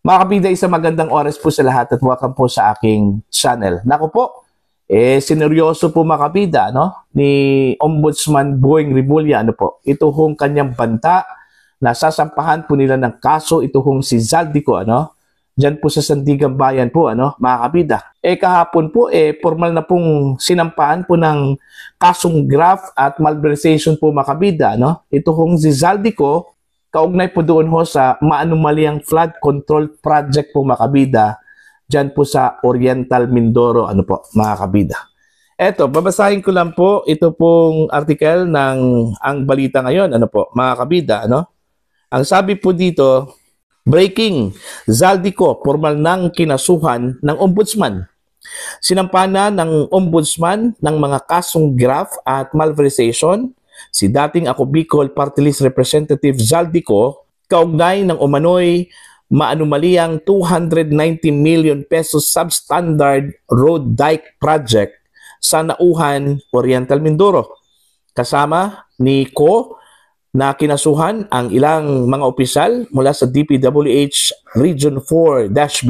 Mga kabida, isang magandang oras po sa lahat at welcome po sa aking channel. Naku po, sineryoso po mga kabida, ni Ombudsman Boying Rimulya, ito hong kanyang banta na sasampahan po nila ng kaso, ito hong si Zaldico, dyan po sa Sandigan Bayan po, mga kabida. Kahapon po, formal na pong sinampahan po ng kasong graft at malversation po mga kabida, Ito hong si Zaldico, kaugnay po doon ho sa maanumalyang flood control project po mga kabida dyan po sa Oriental Mindoro, mga kabida. Eto, babasahin ko lang po ito pong article ng Ang Balita Ngayon, mga kabida, Ang sabi po dito, breaking, Zaldico, formal ng kinasuhan ng ombudsman. Sinampana ng ombudsman ng mga kasong graft at malversation si dating Ako Bicol Party List Representative Zaldico kaugnay ng umano'y maanumaliyang 290 million pesos substandard road dike project sa Nauhan, Oriental Mindoro. Kasama ni Ko na kinasuhan ang ilang mga opisyal mula sa DPWH Region 4-B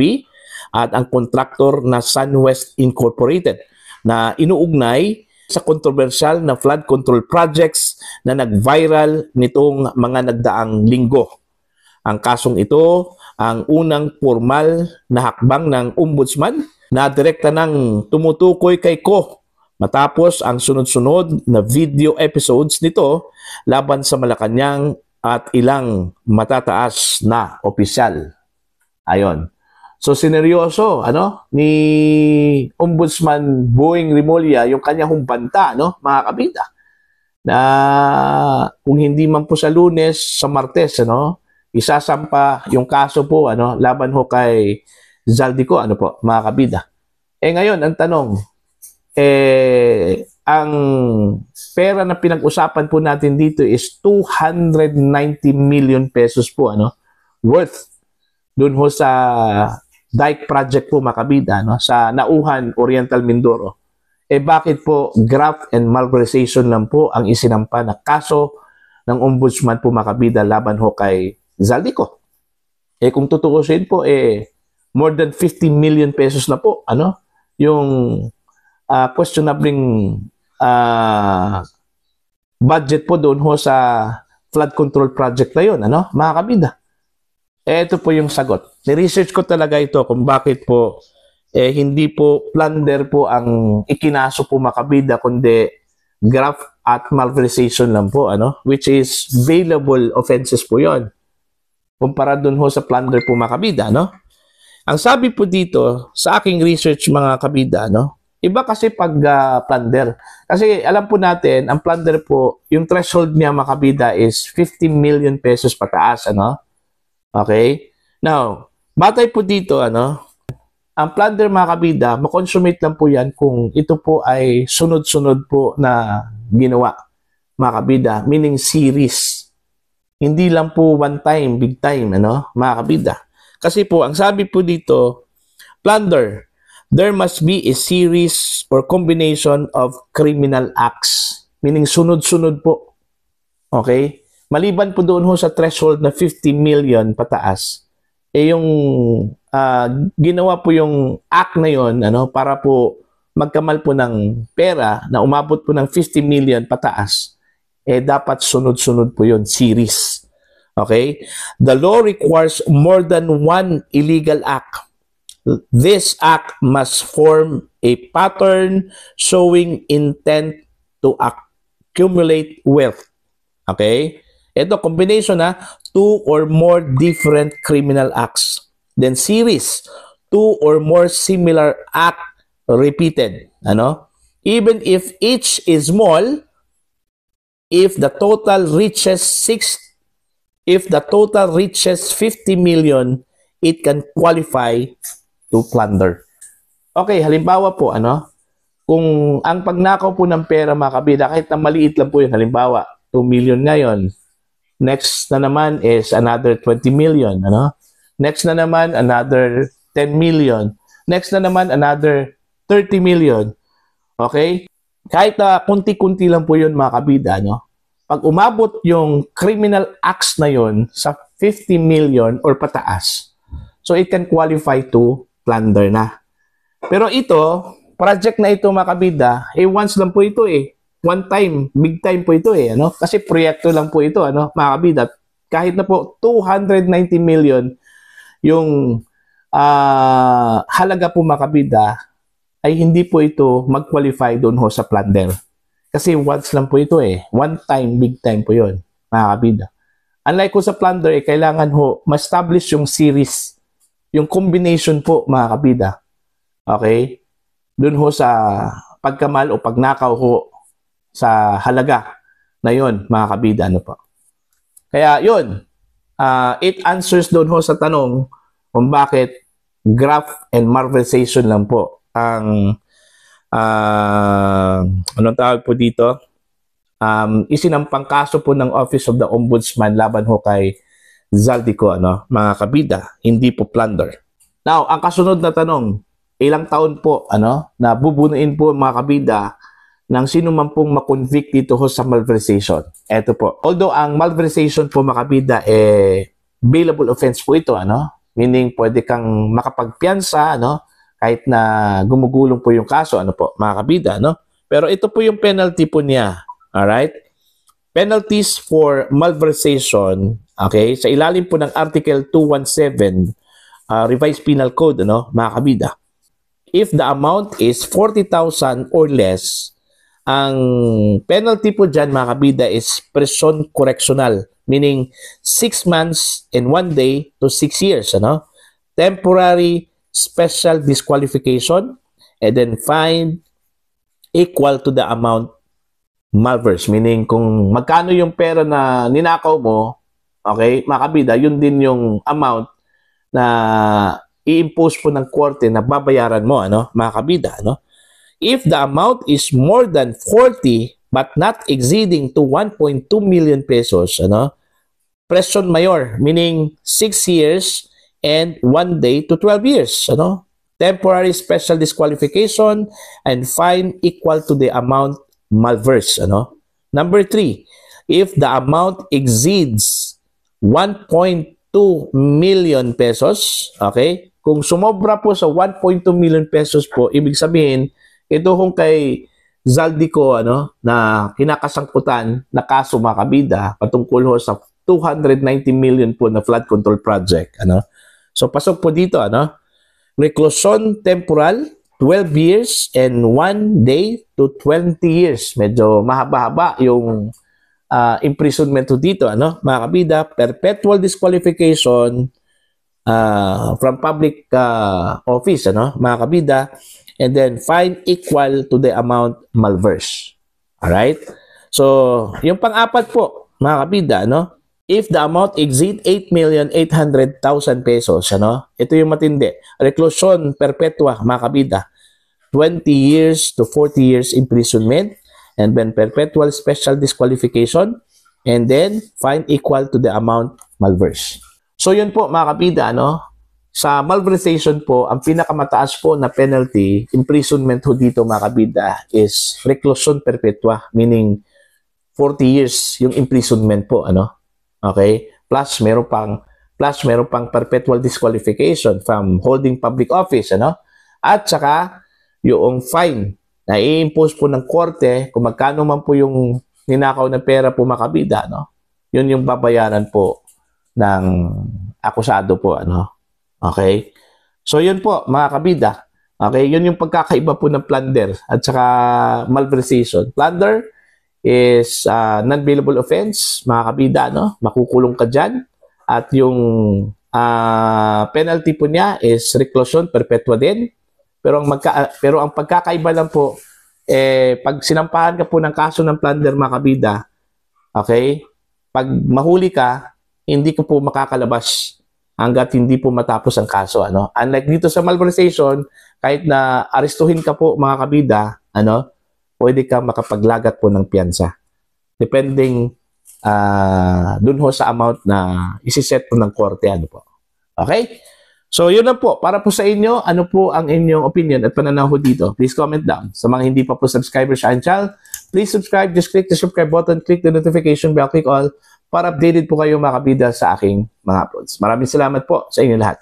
at ang kontraktor na SunWest Incorporated na inuugnay sa kontrobersyal na flood control projects na nag-viral nitong mga nagdaang linggo. Ang kasong ito ang unang formal na hakbang ng ombudsman na direkta ng tumutukoy kay Ko matapos ang sunod-sunod na video episodes nito laban sa Malacanang at ilang matataas na opisyal. Ayon. So sineryoso ni Ombudsman Boying Rimulya yung kanyang banta, mga kabida, na kung hindi man po sa Lunes, sa Martes, isasampa yung kaso po laban ho kay Zaldico, mga kabida. Ngayon ang tanong, ang pera na pinag-usapan po natin dito is 290 million pesos po worth doon ho sa dike project po mga kabida sa Nauhan, Oriental Mindoro. Bakit po graft and malversation lang po ang isinampa na kaso ng ombudsman po mga kabida laban ho kay Zaldico? Kung tutuusin po more than 50 million pesos na po yung questionabling budget po doon ho sa flood control project na yun, mga kabida. Ito po yung sagot. Ni-research ko talaga ito kung bakit po hindi po plunder po ang ikinaso po mga kabida, kundi graft at malversation lang po, which is bailable offenses po yon. Kumpara dun ho sa plunder po mga kabida, Ang sabi po dito sa aking research mga kabida, iba kasi pag plunder. Kasi alam po natin, ang plunder po, yung threshold niya mga kabida is 50 million pesos pataas, Okay? Now, batay po dito, ang plunder mga kabida, makonsumate lang po yan kung ito po ay sunod-sunod po na ginawa, mga kabida, meaning series. Hindi lang po one time, big time, mga kabida. Kasi po, ang sabi po dito, plunder, there must be a series or combination of criminal acts, meaning sunod-sunod po. Okay? Maliban po doon ho sa threshold na 50 million pataas, yung ginawa po yung act na yon para po magkamal po ng pera na umabot po ng 50 million pataas, dapat sunod-sunod po yon series. Okay? The law requires more than one illegal act. This act must form a pattern showing intent to accumulate wealth. Okay? Ito, combination two or more different criminal acts. Then series, two or more similar act repeated. Even if each is small, if the total reaches 50 million, it can qualify to plunder. Okay, halimbawa po, kung ang pagnakaw po ng pera mga kabida, kahit na maliit lang po yun, halimbawa, 2 million ngayon, next na naman is another 20 million, Next na naman, another 10 million. Next na naman, another 30 million. Okay? Kahit kunti-kunti lang po yun mga kabida, Pag umabot yung criminal acts na yun sa 50 million or pataas, So it can qualify to plunder na. Pero ito, project na ito mga kabida, once lang po ito One time, big time po ito ano? Kasi proyekto lang po ito, ano, mga kabida. Kahit na po 290 million yung halaga po mga kabida, ay hindi po ito mag-qualify doon ho sa plunder. Kasi once lang po ito One time, big time po yun, mga kabida. Unlike ko sa plunder, kailangan ho ma-establish yung series, yung combination po, mga kabida. Okay? Doon ho sa pagkamal o pagnakaw ho sa halaga na yun, mga kabida. Ano po? Kaya yun, it answers doon ho sa tanong kung bakit graph and malversation lang po ang anong tawag po dito? Isinampang kaso po ng Office of the Ombudsman laban ho kay Zaldico, ano, mga kabida, hindi po plunder. Now, ang kasunod na tanong, ilang taon po, ano, na bubunuin po mga kabida ng sino man pong makonvict dito ho sa malversation. Ito po. Although ang malversation po mga kabida bailable offense po ito, ano? Meaning pwede kang makapagpiyansa, ano? Kahit na gumugulong po yung kaso, ano po, mga kabida, no? Pero ito po yung penalty po niya. Alright? Penalties for malversation, okay? Sa ilalim po ng Article 217, Revised Penal Code, ano, mga kabida. If the amount is 40,000 or less, ang penalty po dyan, mga kabida, is prison correctional, meaning 6 months and 1 day to 6 years, ano? Temporary special disqualification, and then fine equal to the amount malverse, meaning kung magkano yung pera na ninakaw mo, okay, mga kabida, yun din yung amount na i-impose po ng korte na babayaran mo, ano, mga kabida, ano? If the amount is more than 40 but not exceeding to 1.2 million pesos, ano, prison mayor, meaning 6 years and 1 day to 12 years, ano, temporary special disqualification and fine equal to the amount malverse, ano. Number 3, if the amount exceeds 1.2 million pesos, okay, kung sumobra po sa 1.2 million pesos po, ibig sabihin, ito kung kay Zaldico, ano, na kinakasangkutan na kaso mga kabida patungkol ho sa 290 million po na flood control project, ano. So pasok po dito, ano, reclusion temporal 12 years and 1 day to 20 years. Medyo mahaba-haba yung imprisonment dito, ano, mga kabida. Perpetual disqualification from public office, ano, mga kabida. And then fine equal to the amount malverse. Alright? So, yung pang-apat po, mga kabida, no? If the amount exceed 8,800,000 pesos, ano? Ito yung matindi. Reclusion perpetua, mga kabida. 20 years to 40 years imprisonment. And then perpetual special disqualification. And then fine equal to the amount malverse. So, yun po, mga kabida, no? Sa malversation po, ang pinakamataas po na penalty, imprisonment ho dito mga kabida, is reclusion perpetua, meaning 40 years yung imprisonment po, ano? Okay? Plus meron pang perpetual disqualification from holding public office, ano? At saka yung fine na i-impose po ng korte kung magkano man po yung ninakaw na pera po mga kabida, no? Yun yung babayaran po ng akusado po, ano? Okay? So, yun po, mga kabida. Okay? Yun yung pagkakaiba po ng plunder at saka malversation. Plunder is non-bailable offense, mga kabida, no? Makukulong ka dyan. At yung penalty po niya is reclusion perpetua din. Pero ang pagkakaiba lang po, pag sinampahan ka po ng kaso ng plunder, mga kabida, okay? Pag mahuli ka, hindi ka po makakalabas hanggat hindi po matapos ang kaso, ano. Unlike dito sa malversation, kahit na arestuhin ka po mga kabida, ano, pwede ka makapaglagat po ng piyansa. Depending dun ho sa amount na isiset po ng korte, ano po. Okay? So, yun lang po. Para po sa inyo, ano po ang inyong opinion at pananaw ho dito? Please comment down. Sa mga hindi pa po subscribers sa aking channel, please subscribe. Just click the subscribe button, click the notification bell, click all para updated po kayo mga kabida sa aking mga uploads. Maraming salamat po sa inyo lahat.